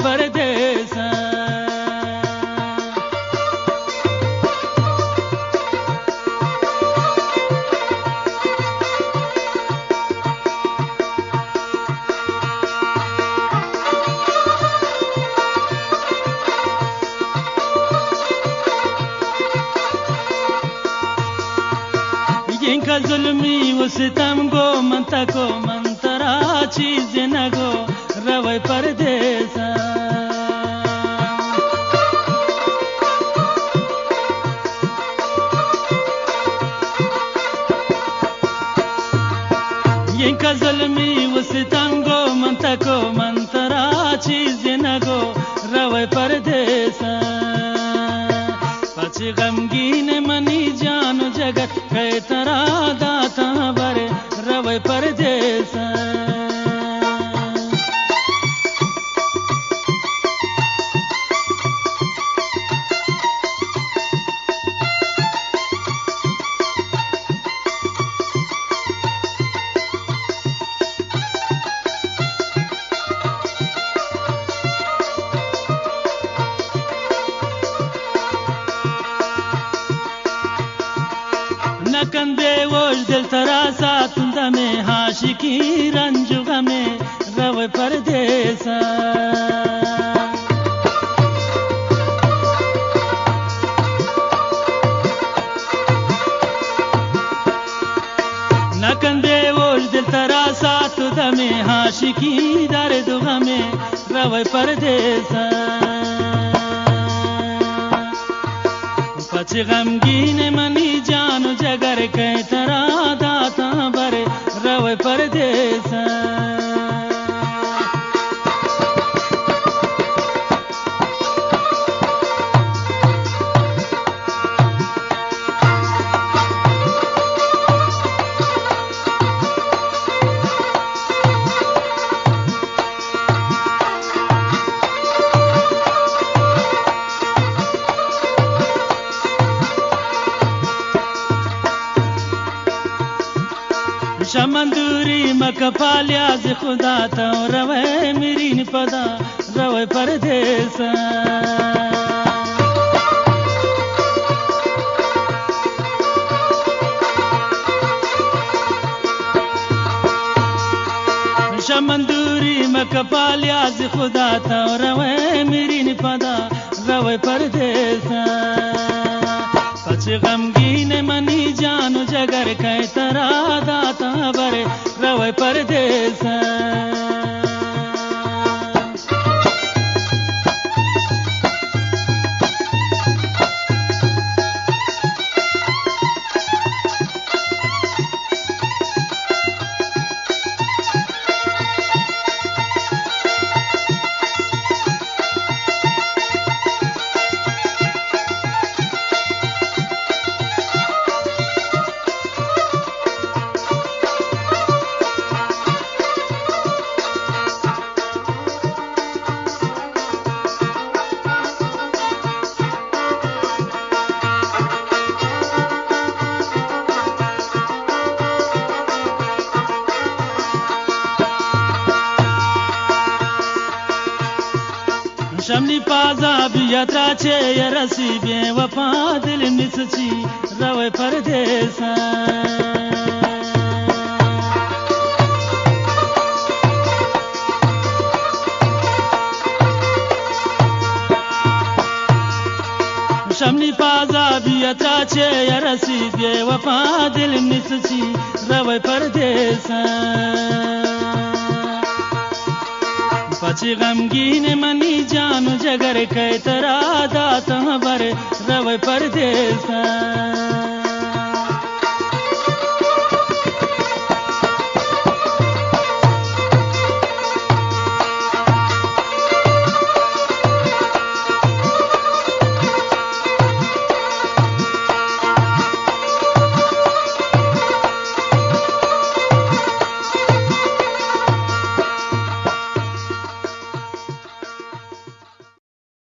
परदेस यिनका जुल्मी वो सितम गो मंता को मंतरा चीज न गो रवै परदेस यिनका जुल्मी वो सितम गो मंता को मंतरा चीज न गो रवै परदेस पछ गमगीन मनी जान जगत कई तरा दाता बरे रवै परदेस कंदे वोज दिल तरासा तुंदा में हाशिकी रंजुगा में रवै परदेस न कंदे वोज दिल तरासा तुंदा में हाशिकी दर्दुगा में रवै परदेस पछ गमगीन मनी जान जगर कई तरा दाता बरे रवै परदेस शमंदूरी मकपालिया से खुदा तो रवै मेरी निपदा रवै परदेस शमंदूरी मकपालिया से खुदा तो रवै मेरी निपदा रवै परदेस पछ गमगीन मनी जान जगर कई तरा दाता बरे रवै परदेस शमनी पाजा भी यात्रा छे यरसी बे वफा दिल मिसची रवै परदेस शमनी पाजा भी यात्रा छे यरसी बे वफा दिल मिसची रवै परदेस पछ गमगीन मनी जान जगर कई तरा दाता बरे रवै परदेस